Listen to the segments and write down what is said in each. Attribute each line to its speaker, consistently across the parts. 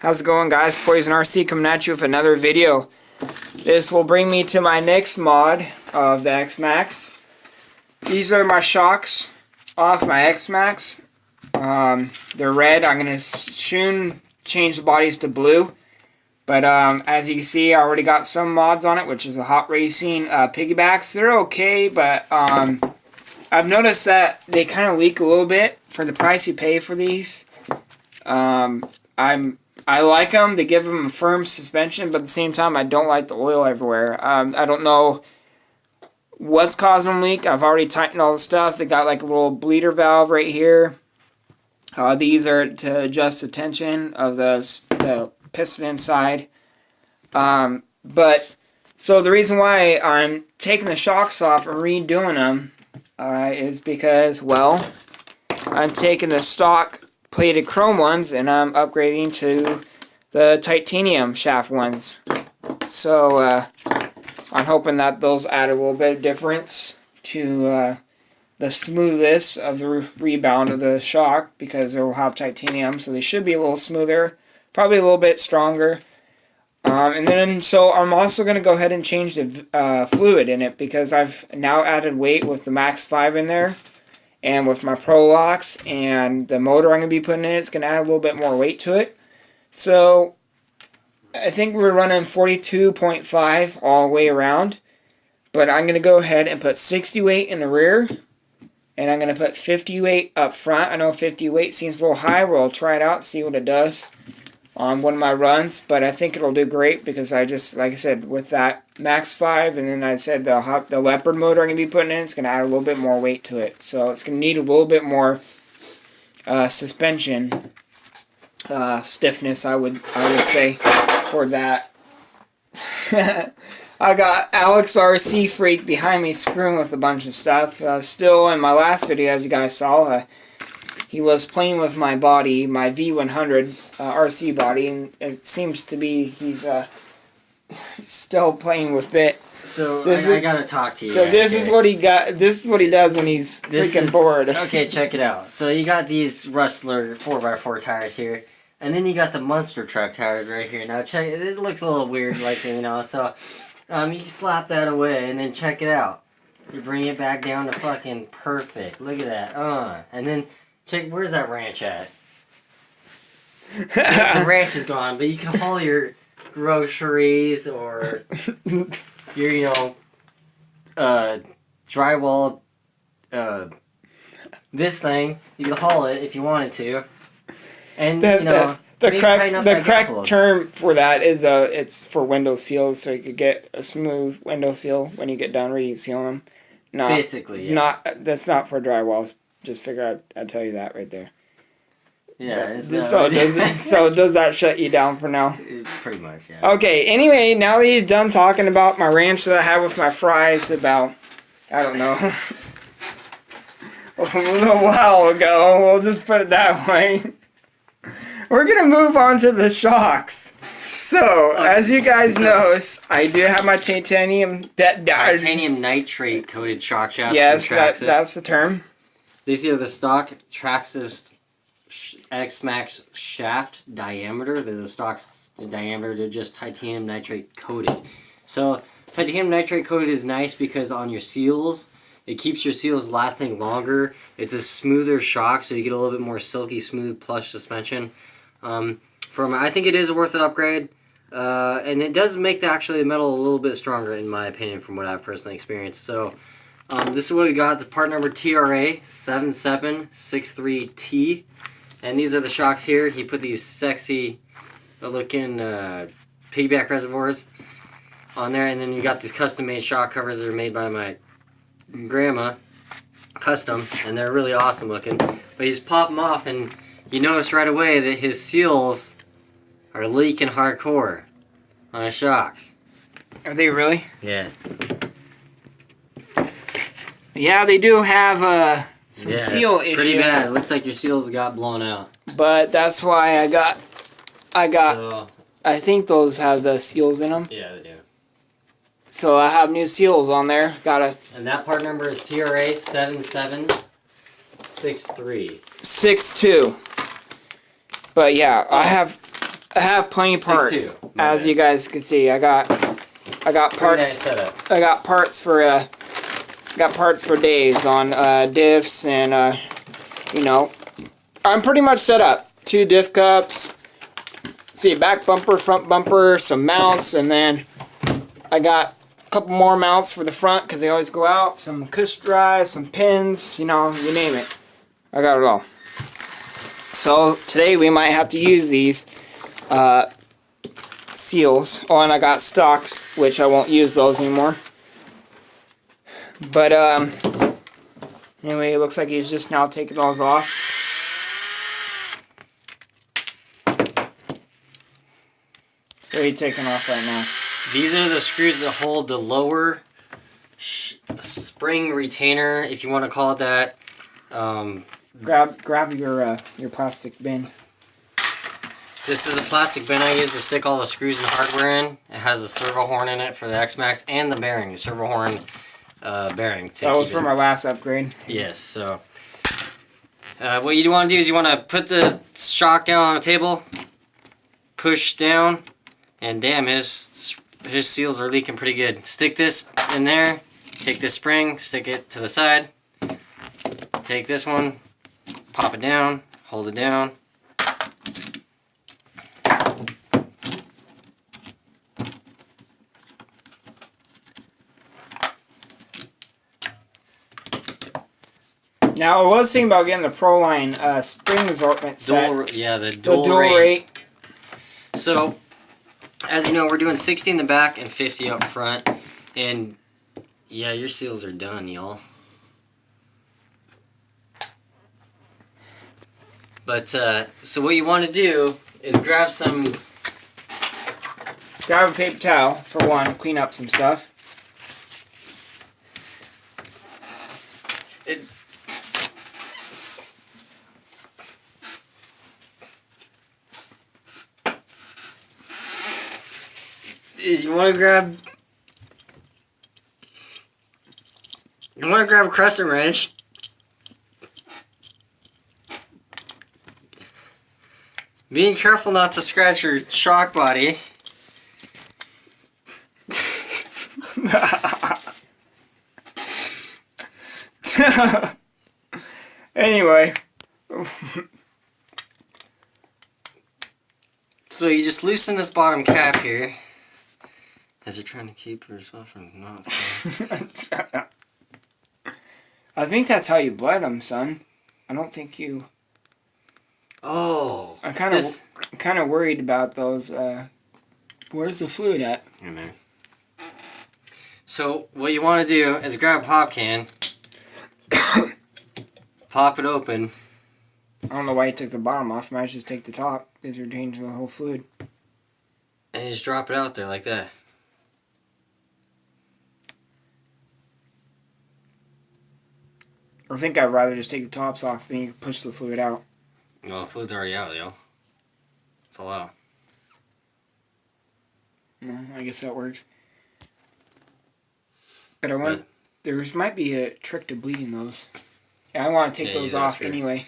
Speaker 1: How's it going, guys? Poison RC coming at you with another video. This will bring me to my next mod of the X-Maxx. These are my shocks off my X-Maxx. They're red. I'm going to soon change the bodies to blue. But as you can see, I already got some mods on it, which is the Hot Racing piggybacks. They're okay, but I've noticed that they kind of leak a little bit for the price you pay for these. I like them. They give them a firm suspension, but at the same time, I don't like the oil everywhere. I don't know what's causing them to leak. I've already tightened all the stuff. They got like a little bleeder valve right here. These are to adjust the tension of the piston inside. But so the reason why I'm taking the shocks off and redoing them is because, well, I'm taking the stock plated chrome ones and I'm upgrading to the titanium shaft ones. So I'm hoping that those add a little bit of difference to the smoothness of the rebound of the shock, because they'll have titanium, so they should be a little smoother, probably a little bit stronger. And then so I'm also going to go ahead and change the fluid in it, because I've now added weight with the Maxx 5 in there. And with my Pro Locks and the motor I'm going to be putting in, it's going to add a little bit more weight to it. So I think we're running 42.5 all the way around. But I'm going to go ahead and put 60 weight in the rear. And I'm going to put 50 weight up front. I know 50 weight seems a little high. We'll try it out, see what it does on one of my runs. But I think it'll do great, because I just, like I said, with that Maxx 5, and then I said the Leopard motor I'm going to be putting in, it's going to add a little bit more weight to it. So it's going to need a little bit more suspension stiffness, I would say, for that. I got Alex RC Freak behind me screwing with a bunch of stuff. Still, in my last video, as you guys saw, he was playing with my body, my V100 RC body, and it seems to be he's still playing with it.
Speaker 2: So I gotta talk to you.
Speaker 1: So this is what he got. This is what he does when he's freaking bored.
Speaker 2: Okay, check it out. So you got these Rustler 4x4 tires here, and then you got the monster truck tires right here. Now check it. It looks a little weird, like, you know. So you slap that away, and then check it out. You bring it back down to fucking perfect. Look at that. And then check, where's that ranch at? The ranch is gone, but you can haul your groceries or your, you know, drywall, this thing, you can haul it if you wanted to. And, you know,
Speaker 1: the correct term for that is it's for window seals, so you could get a smooth window seal when you get done re-sealing them.
Speaker 2: Basically, yeah.
Speaker 1: That's not for drywall. Just figure I'd tell you that right there.
Speaker 2: Yeah.
Speaker 1: So does that shut you down for now?
Speaker 2: Pretty much, yeah.
Speaker 1: Okay, anyway, now that he's done talking about my ranch that I had with my fries about, I don't know, a little while ago, we'll just put it that way. We're going to move on to the shocks. So, as you guys know, I do have my titanium
Speaker 2: nitrate coated shock shafts.
Speaker 1: Yes, that's the term.
Speaker 2: These are the stock Traxxas X-Maxx shaft diameter. They're the stock diameter. They're just titanium nitrate coated. So titanium nitrate coated is nice because on your seals, it keeps your seals lasting longer. It's a smoother shock, so you get a little bit more silky smooth plush suspension. I think it is a worth it upgrade. And it does make the metal a little bit stronger, in my opinion, from what I've personally experienced. So this is what we got, the part number TRA7763T. And these are the shocks here. He put these sexy looking piggyback reservoirs on there. And then you got these custom made shock covers that are made by my grandma. Custom. And they're really awesome looking. But you just pop them off and you notice right away that his seals are leaking hardcore on his shocks.
Speaker 1: Are they really?
Speaker 2: Yeah.
Speaker 1: Yeah, they do have some seal issue.
Speaker 2: Pretty bad. It looks like your seals got blown out.
Speaker 1: But that's why I got. So, I think those have the seals in them.
Speaker 2: Yeah, they do.
Speaker 1: So I have new seals on there.
Speaker 2: And that part number is TRA7763.
Speaker 1: 62. But yeah, I have I have plenty of parts,
Speaker 2: 6'2",
Speaker 1: as you guys can see. I got
Speaker 2: Pretty
Speaker 1: parts.
Speaker 2: nice setup.
Speaker 1: I got parts for days on diffs and you know, I'm pretty much set up. 2 diff cups. See, back bumper, front bumper, some mounts, and then I got a couple more mounts for the front because they always go out. Some cush drives, some pins, you know, you name it. I got it all. So today we might have to use these seals. Oh, and I got stocks, which I won't use those anymore. But anyway, it looks like he's just now taking those off. What are you taking off right now?
Speaker 2: These are the screws that hold the lower spring retainer, if you want to call it that.
Speaker 1: Grab your plastic bin.
Speaker 2: This is a plastic bin I use to stick all the screws and hardware in. It has a servo horn in it for the X-Maxx and the bearing, the servo horn bearing.
Speaker 1: That was from our last upgrade.
Speaker 2: Yes, so what you want to do is you want to put the shock down on the table, push down, and damn, his seals are leaking pretty good. Stick this in there, take this spring, stick it to the side, take this one, pop it down, hold it down.
Speaker 1: Now, I was thinking about getting the Proline spring assortment set.
Speaker 2: The dual rate. So, as you know, we're doing 60 in the back and 50 up front. And, yeah, your seals are done, y'all. But, so what you want to do is grab
Speaker 1: a paper towel, for one, clean up some stuff.
Speaker 2: You want to grab a crescent wrench. Being careful not to scratch your shock body.
Speaker 1: Anyway.
Speaker 2: So you just loosen this bottom cap here. As you're trying to keep yourself from not falling.
Speaker 1: I think that's how you bled them, son. I don't think you...
Speaker 2: Oh.
Speaker 1: I'm kind of worried about those. Where's the fluid at?
Speaker 2: Here, man. So what you want to do is grab a pop can, pop it open.
Speaker 1: I don't know why you took the bottom off. Might just take the top because you're changing the whole fluid.
Speaker 2: And you just drop it out there like that.
Speaker 1: I think I'd rather just take the tops off, then you can push the fluid out.
Speaker 2: Well, the fluid's already out, yo. It's all out.
Speaker 1: Well, I guess that works. But I want... There might be a trick to bleeding those. Yeah, I want to take those off anyway.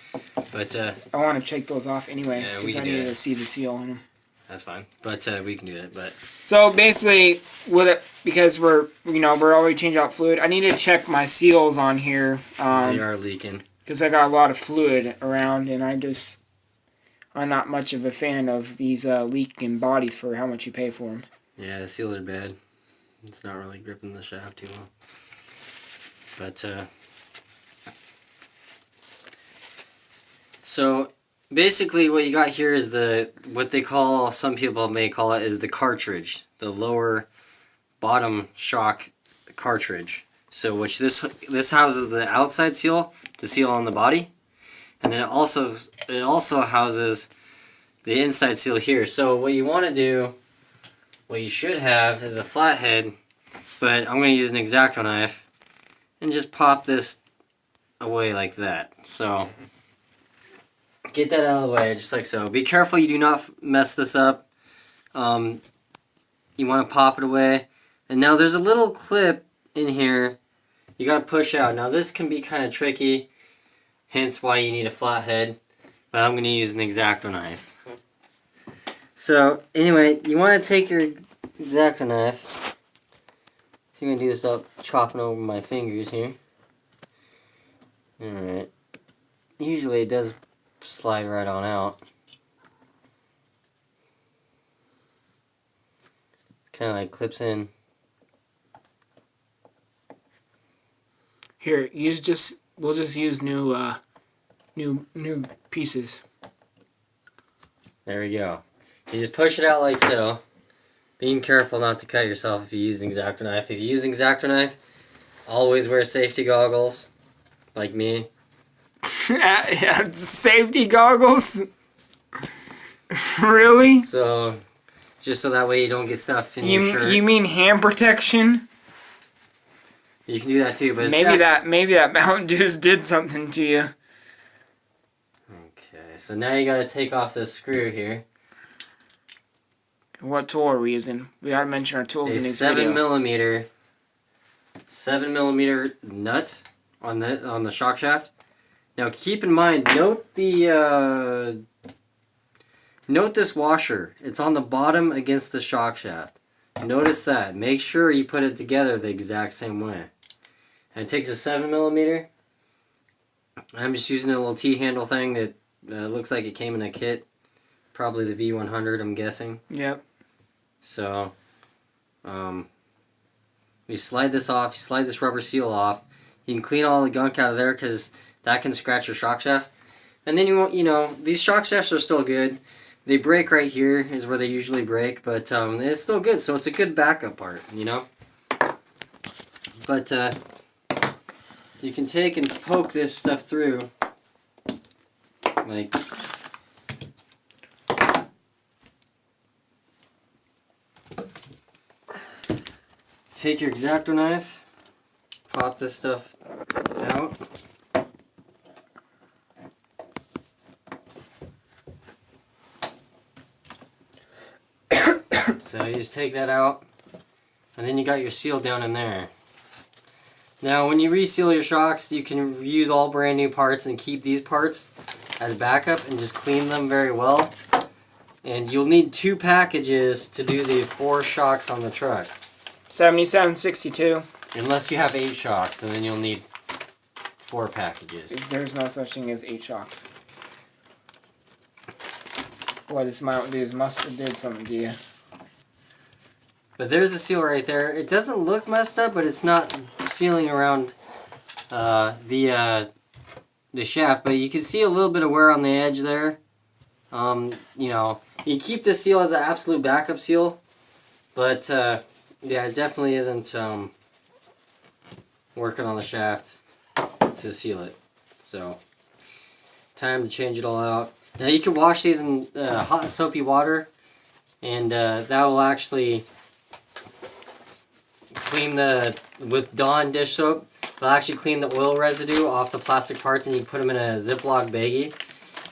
Speaker 2: But,
Speaker 1: I want to take those off anyway, because I need to see the seal on them.
Speaker 2: That's fine. But, we can do it, but...
Speaker 1: So, basically, with it, because we're already changing out fluid, I need to check my seals on here.
Speaker 2: They are leaking.
Speaker 1: Because I got a lot of fluid around, and I'm not much of a fan of these leaking bodies for how much you pay for them.
Speaker 2: Yeah, the seals are bad. It's not really gripping the shaft too well. But, so, basically what you got here is what they call, some people may call it, is the cartridge. The lower bottom shock cartridge. So, which this houses the outside seal, the seal on the body. And then it also houses the inside seal here. So, what you want to do, what you should have is a flathead, but I'm going to use an X-Acto knife and just pop this away like that. So, get that out of the way, just like so. Be careful you do not mess this up. You want to pop it away. And now there's a little clip in here you got to push out. Now this can be kind of tricky, hence why you need a flathead. But I'm going to use an X-Acto knife. So anyway, you want to take your X-Acto knife. So I'm gonna do this without chopping over my fingers here. Alright. Usually it does slide right on out. Kind of like clips in.
Speaker 1: Here, we'll just use new pieces.
Speaker 2: There we go. You just push it out like so. Being careful not to cut yourself if you're using X-Acto knife. If you're using X-Acto knife, always wear safety goggles, like me.
Speaker 1: Yeah, safety goggles? Really?
Speaker 2: So, just so that way you don't get stuff in your shirt.
Speaker 1: You mean hand protection?
Speaker 2: You can do that too, but
Speaker 1: maybe that Mountain Dew did something to you.
Speaker 2: Okay, so now you gotta take off this screw here.
Speaker 1: What tool are we using? We gotta mention our tools in this
Speaker 2: video.
Speaker 1: video.
Speaker 2: 7mm nut on the shock shaft. Now keep in mind, note this washer. It's on the bottom against the shock shaft. Notice that. Make sure you put it together the exact same way. And it takes a 7mm. I'm just using a little T-handle thing that looks like it came in a kit. Probably the V100, I'm guessing.
Speaker 1: Yep.
Speaker 2: So, you slide this off, you slide this rubber seal off. You can clean all the gunk out of there because that can scratch your shock shaft. And then you won't, these shock shafts are still good. They break right here is where they usually break, but it's still good, so it's a good backup part, But you can take and poke this stuff through, like take your X-Acto knife, pop this stuff out. So you just take that out, and then you got your seal down in there. Now when you reseal your shocks, you can use all brand new parts and keep these parts as backup and just clean them very well. And you'll need 2 packages to do the 4 shocks on the truck.
Speaker 1: 7762.
Speaker 2: Unless you have 8 shocks, and then you'll need 4 packages.
Speaker 1: There's no such thing as 8 shocks. Boy, this Mountain Dew must have did something to you.
Speaker 2: But there's the seal right there. It doesn't look messed up, but it's not sealing around the shaft. But you can see a little bit of wear on the edge there. You keep this seal as an absolute backup seal, but yeah, it definitely isn't working on the shaft to seal it. So, time to change it all out. Now you can wash these in hot soapy water, and that will actually clean with Dawn dish soap. It'll actually clean the oil residue off the plastic parts, and you can put them in a Ziploc baggie,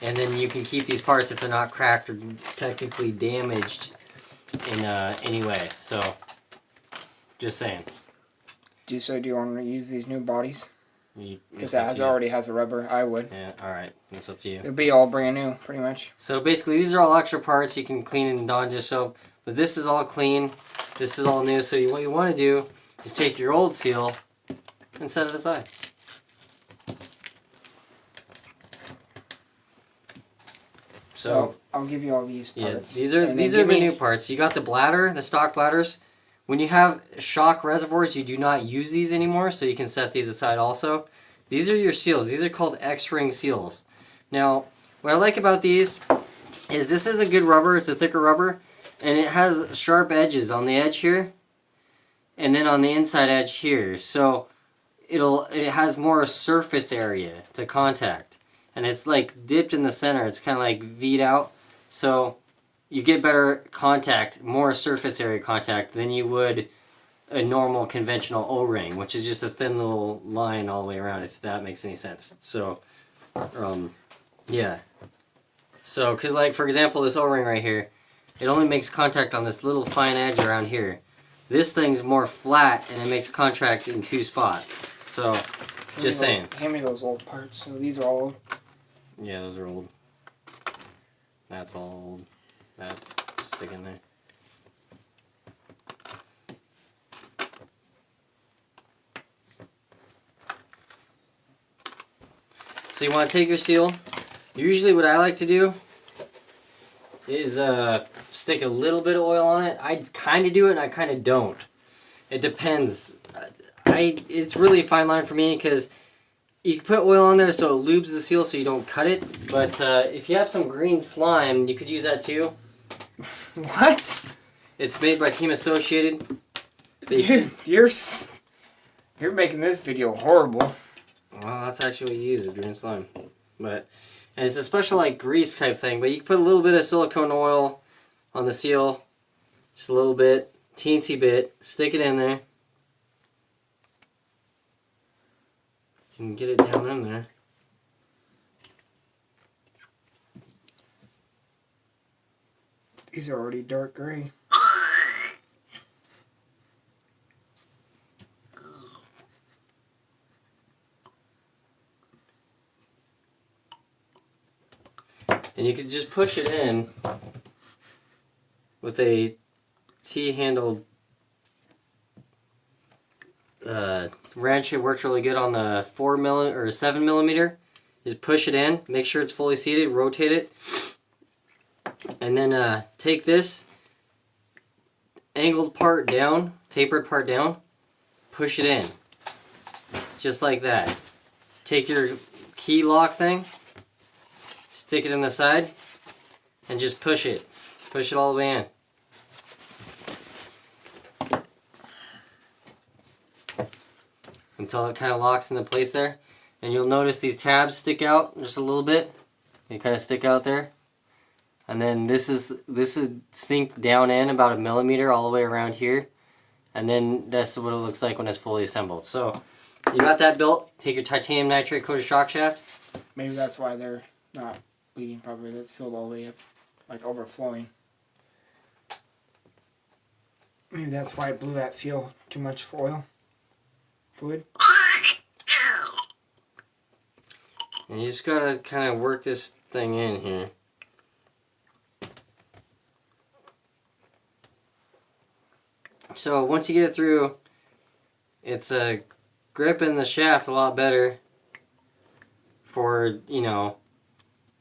Speaker 2: and then you can keep these parts if they're not cracked or technically damaged in any way. So, just saying.
Speaker 1: Do you want to use these new bodies? Because
Speaker 2: that
Speaker 1: already has a rubber. I would.
Speaker 2: Yeah, alright. That's up to you.
Speaker 1: It'll be all brand new, pretty much.
Speaker 2: So basically, these are all extra parts you can clean in Dawn dish soap. But this is all clean. This is all new. So what you want to do is take your old seal and set it aside. So
Speaker 1: I'll give you all these parts.
Speaker 2: Yeah, these are the new parts. You got the bladder, the stock bladders. When you have shock reservoirs, you do not use these anymore, so you can set these aside also. These are your seals. These are called X-ring seals. Now, what I like about these is this is a good rubber. It's a thicker rubber, and it has sharp edges on the edge here, and then on the inside edge here. So it has more surface area to contact, and it's like dipped in the center. It's kind of like V'd out, so you get better contact, more surface area contact than you would a normal conventional O-ring, which is just a thin little line all the way around, if that makes any sense. So, yeah. So, because like, for example, this O-ring right here, it only makes contact on this little fine edge around here. This thing's more flat, and it makes contact in 2 spots. So, just saying.
Speaker 1: Hand me those old parts. So these are all old.
Speaker 2: Yeah, those are old. That's all old. That's stick in there. So you want to take your seal. Usually what I like to do is stick a little bit of oil on it. I kind of do it and I kind of don't. It depends. It's really a fine line for me because you can put oil on there so it lubes the seal so you don't cut it. But if you have some green slime, you could use that too.
Speaker 1: What?
Speaker 2: It's made by Team Associated.
Speaker 1: Dude, you're making this video horrible.
Speaker 2: Well, that's actually what you use is green slime. And it's a special like grease type thing. But you can put a little bit of silicone oil on the seal. Just a little bit. Teensy bit. Stick it in there. You can get it down in there.
Speaker 1: These are already dark gray.
Speaker 2: And you can just push it in with a T-handled wrench. It works really good on the 4mm or 7mm. Just push it in, make sure it's fully seated, rotate it, and then take this angled part down, tapered part down, push it in, just like that. Take your key lock thing, stick it in the side, and just push it all the way in. Until it kind of locks into place there. And you'll notice these tabs stick out just a little bit. They kind of stick out there. And then this is synced down in about 1mm all the way around here. And then that's what it looks like when it's fully assembled. So you got that built. Take your titanium nitrate coated shock shaft.
Speaker 1: Maybe that's why they're not bleeding properly. That's filled all the way up, like overflowing. Maybe that's why it blew that seal. Too much oil. Fluid.
Speaker 2: And you just gotta kind of work this thing in here. So once you get it through, it's gripping the shaft a lot better for, you know,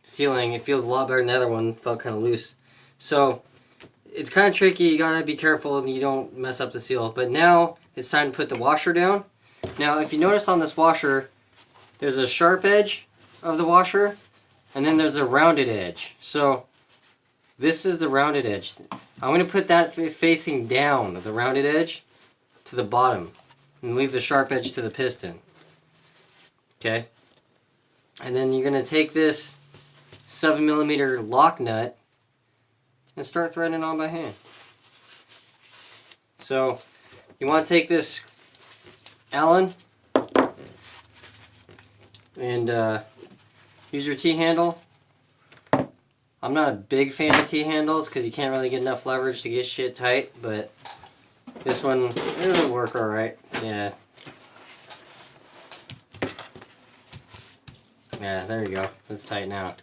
Speaker 2: sealing. It feels a lot better than the other one. Felt kind of loose. So it's kind of tricky. You gotta be careful and you don't mess up the seal. But now it's time to put the washer down. Now if you notice on this washer, there's a sharp edge of the washer and then there's a rounded edge. So this is the rounded edge. I'm going to put that facing down, the rounded edge, to the bottom. And leave the sharp edge to the piston. Okay? And then you're going to take this 7mm lock nut and start threading on by hand. So, you want to take this Allen and use your T-handle. I'm not a big fan of T-handles because you can't really get enough leverage to get shit tight, but this one, it'll work alright. Yeah. Yeah, there you go. It's tight now.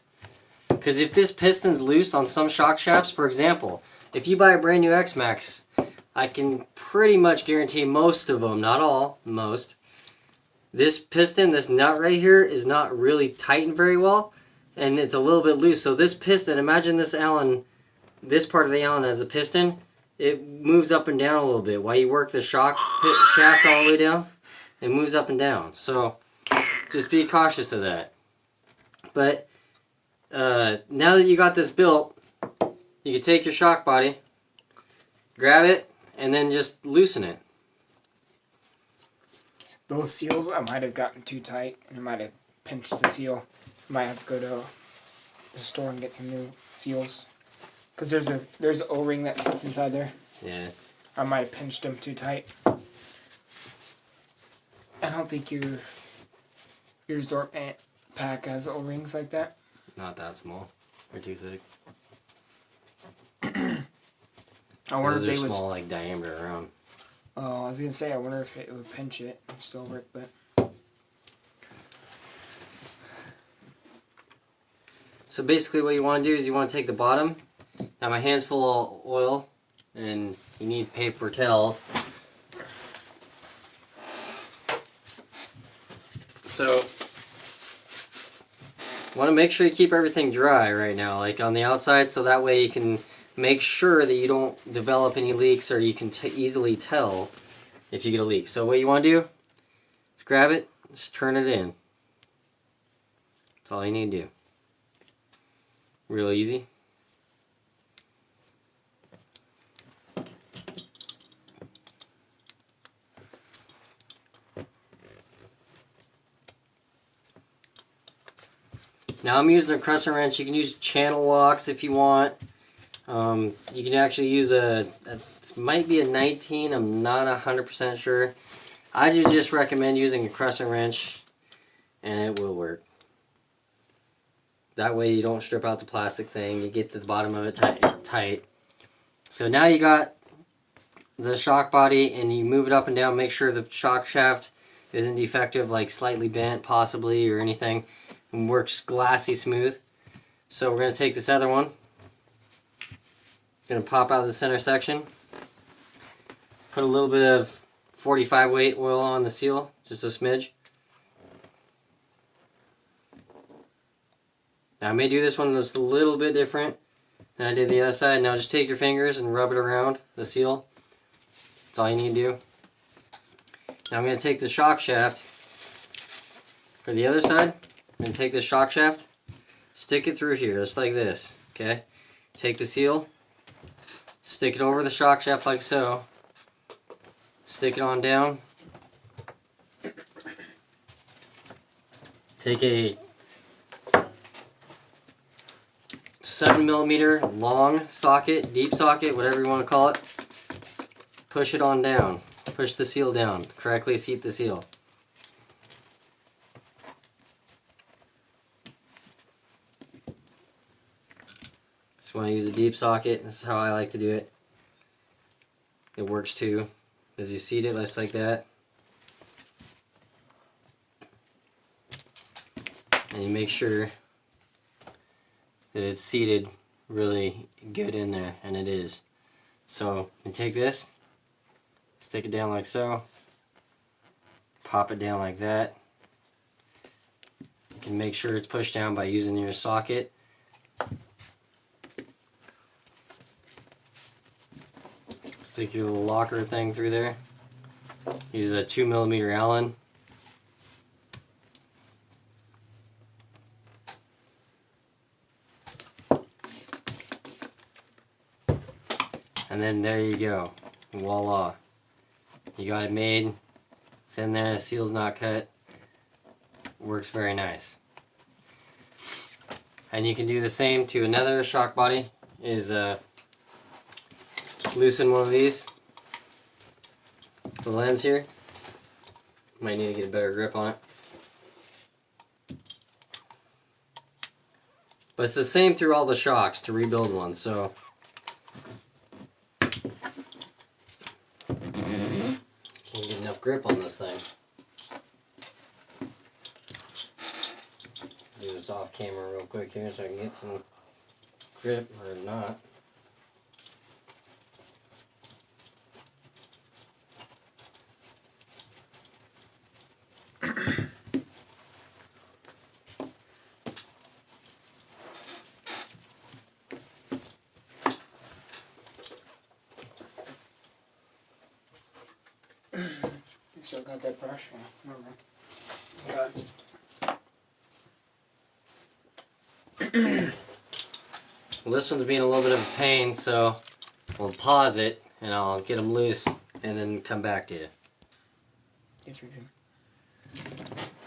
Speaker 2: Because if this piston's loose on some shock shafts, for example, if you buy a brand new maxx, I can pretty much guarantee most of them, not all, most. This piston, this nut right here, is not really tightened very well. And it's a little bit loose. So this piston, imagine this Allen, this part of the Allen as a piston, it moves up and down a little bit. While you work the shock shaft all the way down, it moves up and down. So just be cautious of that. But now that you got this built, you can take your shock body, grab it, and then just loosen it.
Speaker 1: Those seals, I might have gotten too tight, and I might have pinched the seal. Might have to go to the store and get some new seals. Because there's an O-ring that sits inside there.
Speaker 2: Yeah.
Speaker 1: I might have pinched them too tight. I don't think your Zork Ant pack has O-rings like that.
Speaker 2: Not that small. They're too thick.
Speaker 1: I wonder
Speaker 2: Those
Speaker 1: if they
Speaker 2: are
Speaker 1: would
Speaker 2: small, like diameter around.
Speaker 1: Oh, I was gonna say I wonder if it would pinch it and still work, but.
Speaker 2: So basically what you want to do is you want to take the bottom Now my hand's full of oil, and you need paper towels. So, want to make sure you keep everything dry right now, like on the outside, so that way you can make sure that you don't develop any leaks, or you can easily tell if you get a leak. So what you want to do is grab it, just turn it in. That's all you need to do. Real easy. Now I'm using a crescent wrench. You can use channel locks if you want. You can actually use it might be a 19, I'm not 100% sure. I just recommend using a crescent wrench, and it will work. That way you don't strip out the plastic thing, you get the bottom of it tight. So now you got the shock body, and you move it up and down, make sure the shock shaft isn't defective, like slightly bent possibly or anything, and works glassy smooth. So we're going to take this other one, going to pop out the center section, put a little bit of 45 weight oil on the seal, just a smidge. Now I may do this one just a little bit different than I did the other side. Now just take your fingers and rub it around the seal. That's all you need to do. Now I'm going to take the shock shaft for the other side. I'm going to take the shock shaft, stick it through here, just like this. Okay? Take the seal, stick it over the shock shaft like so. Stick it on down. Take a 7mm long socket, deep socket, whatever you want to call it. Push it on down. Push the seal down. Correctly seat the seal. Just want to use a deep socket. This is how I like to do it. It works too. As you seat it just like that. And you make sure that it's seated really good in there, and it is. So you take this, stick it down like so, pop it down like that. You can make sure it's pushed down by using your socket. Stick your little locker thing through there. Use a 2mm Allen. And then there you go. Voila. You got it made. It's in there. The seal's not cut. Works very nice. And you can do the same to another shock body. Is loosen one of these. The lens here. Might need to get a better grip on it. But it's the same through all the shocks to rebuild one. So can't get enough grip on this thing. Do this off camera real quick here so I can get some grip, or not.
Speaker 1: You still got that pressure. Okay.
Speaker 2: Well, this one's being a little bit of a pain, so we'll pause it and I'll get them loose and then come back to you.
Speaker 1: Yes, we can.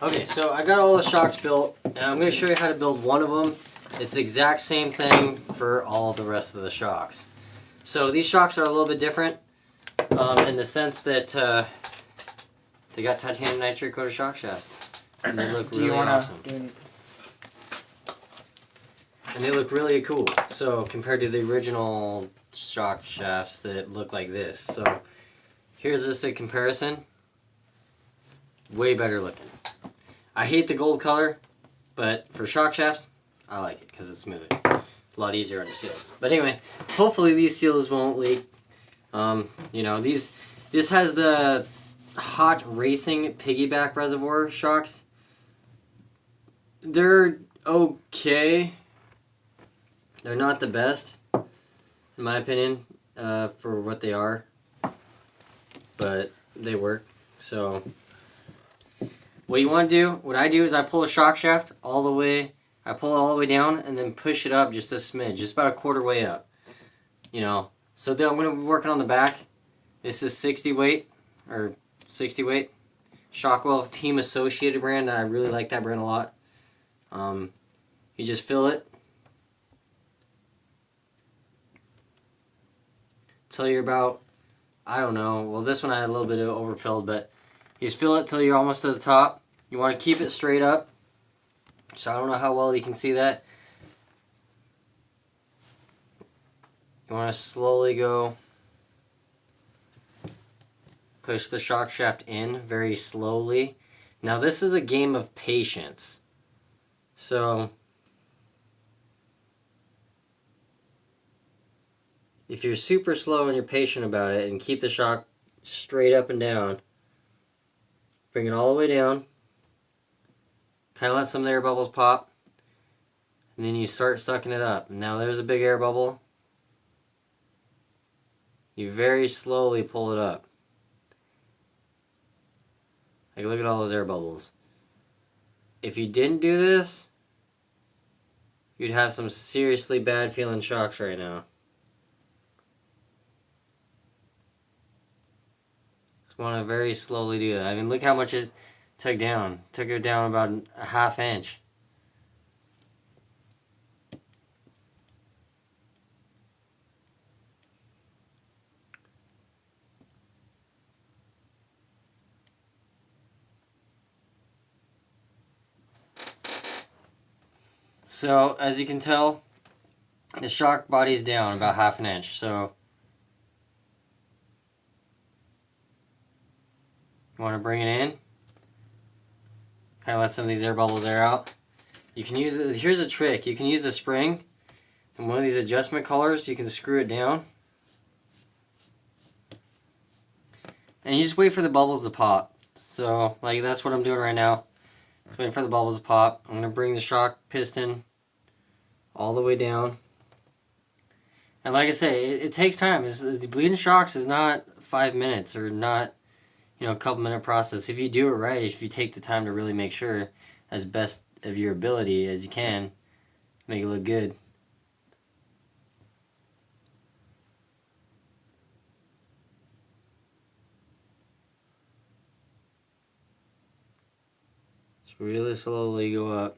Speaker 2: Okay, so I got all the shocks built, and I'm going to show you how to build one of them. It's the exact same thing for all the rest of the shocks. So these shocks are a little bit different in the sense that they got titanium nitrate coated shock shafts, and they look really awesome. And they look really cool. So compared to the original shock shafts that look like this. So here's just a comparison. Way better looking. I hate the gold color, but for shock shafts, I like it because it's smooth. a lot easier under seals. But anyway, hopefully these seals won't leak. You know, this has the hot racing piggyback reservoir shocks. They're okay. They're not the best, in my opinion, for what they are. But they work. So what you want to do, what I do is I pull a shock shaft all the way, I pull it all the way down and then push it up just a smidge, just about a quarter way up. You know, so then I'm going to be working on the back. This is 60 weight, or 60 weight. Shockwell Team Associated brand. I really like that brand a lot. You just fill it till you're about, I don't know, well this one I had a little bit of overfilled, but you just fill it till you're almost to the top. You want to keep it straight up. So I don't know how well you can see that. You want to slowly go, push the shock shaft in very slowly. Now this is a game of patience. So if you're super slow and you're patient about it and keep the shock straight up and down, bring it all the way down, kind of let some of the air bubbles pop, and then you start sucking it up. Now there's a big air bubble. You very slowly pull it up. Like, look at all those air bubbles. If you didn't do this, you'd have some seriously bad feeling shocks right now. Just want to very slowly do that. I mean, look how much it took down. Took it down about a ½ inch. So, as you can tell, the shock body's down about ½ inch. So, you want to bring it in. Kind of let some of these air bubbles air out. You can use it. Here's a trick. You can use a spring and one of these adjustment collars. You can screw it down. And you just wait for the bubbles to pop. So, like, that's what I'm doing right now. Just waiting for the bubbles to pop. I'm going to bring the shock piston all the way down. And like I say, it takes time. The bleeding shocks is not 5 minutes or not, you know, a couple minute process. If you do it right, if you take the time to really make sure, as best of your ability as you can, make it look good. Just really slowly go up.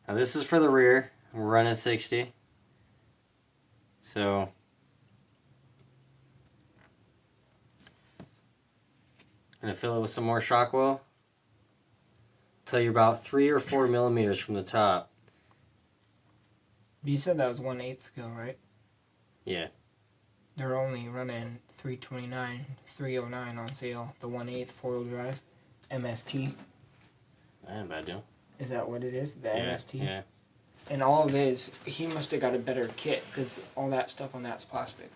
Speaker 2: Now this is for the rear. We're running 60. So I'm going to fill it with some more shock oil till you're about 3 or 4 millimeters from the top.
Speaker 1: You said that was 1/8 scale, right?
Speaker 2: Yeah.
Speaker 1: They're only running 329, 309 on sale. The 1/8 4-wheel drive, MST.
Speaker 2: That ain't a bad deal.
Speaker 1: Is that what it is? The
Speaker 2: Yeah,
Speaker 1: MST?
Speaker 2: yeah.
Speaker 1: And all of it is, he must have got a better kit because all that stuff on that's plastic.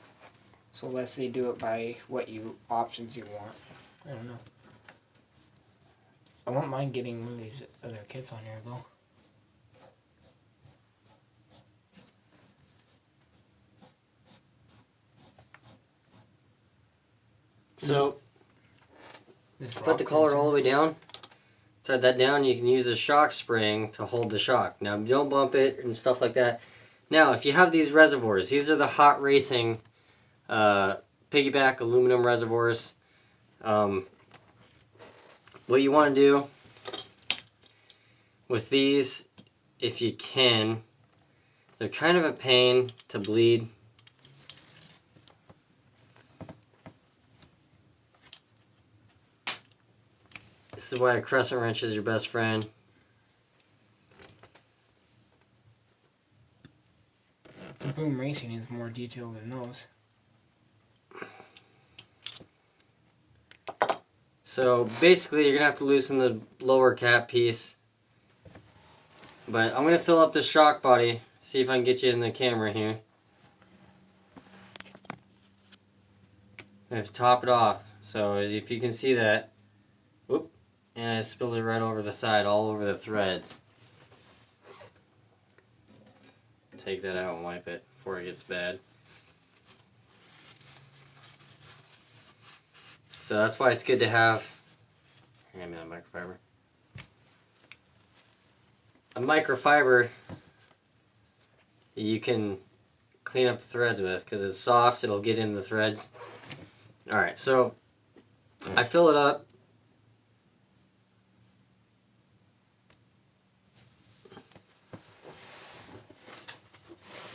Speaker 1: So unless they do it by what options you want. I don't know. I won't mind getting one of these other kits on here though.
Speaker 2: So
Speaker 1: This
Speaker 2: put the collar all the way down. Thread that down. You can use a shock spring to hold the shock. Now don't bump it and stuff like that. Now if you have these reservoirs, these are the hot racing piggyback aluminum reservoirs. What you want to do with these, if you can, they're kind of a pain to bleed. This is why a crescent wrench is your best friend.
Speaker 1: The Boom Racing is more detailed than those.
Speaker 2: So basically you're going to have to loosen the lower cap piece. But I'm going to fill up this shock body. See if I can get you in the camera here. I have to top it off. So as if you can see that. Whoop. And I spilled it right over the side, all over the threads. Take that out and wipe it before it gets bad. So that's why it's good to have, hand me that microfiber. A microfiber you can clean up the threads with because it's soft, it'll get in the threads. Alright, so I fill it up.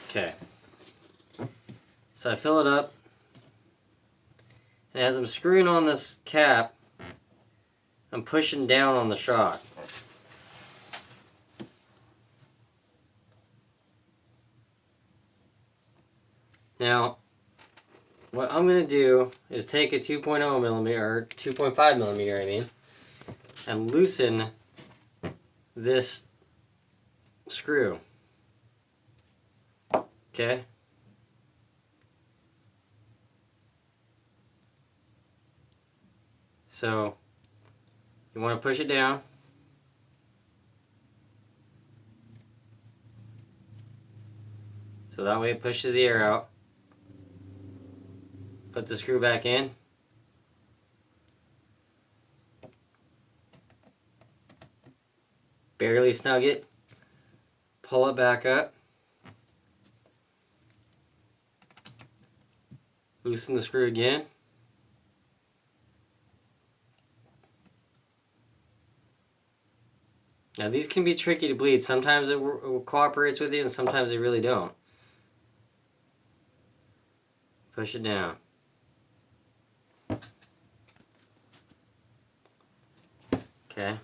Speaker 2: Okay. So I fill it up. And as I'm screwing on this cap, I'm pushing down on the shock. Now, what I'm going to do is take a 2.0 millimeter, or 2.5 millimeter, I mean, and loosen this screw. Okay? So, you want to push it down. So that way it pushes the air out. Put the screw back in. Barely snug it. Pull it back up. Loosen the screw again. Now these can be tricky to bleed. Sometimes it cooperates with you and sometimes it really don't. Push it down. Okay.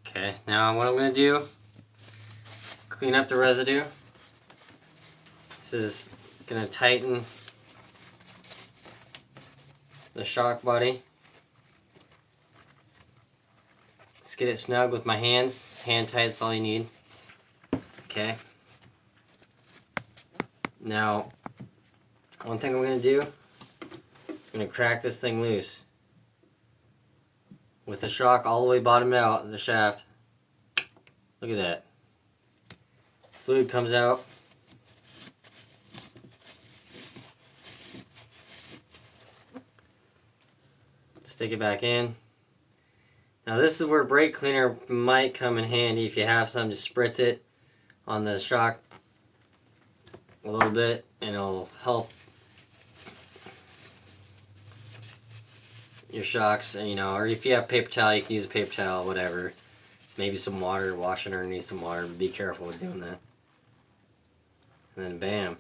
Speaker 2: Okay, now what I'm going to do, clean up the residue. This is going to tighten the shock body. Let's get it snug with my hands. It's hand tight, that's all you need. Okay. Now, one thing I'm going to do, I'm going to crack this thing loose. With the shock all the way bottomed out in the shaft. Look at that. Fluid comes out. Stick it back in. Now this is where brake cleaner might come in handy. If you have some, just spritz it on the shock a little bit and it'll help your shocks, you know, or if you have paper towel, you can use a paper towel, whatever. Maybe some water, wash it underneath some water, but be careful with doing that. And then bam.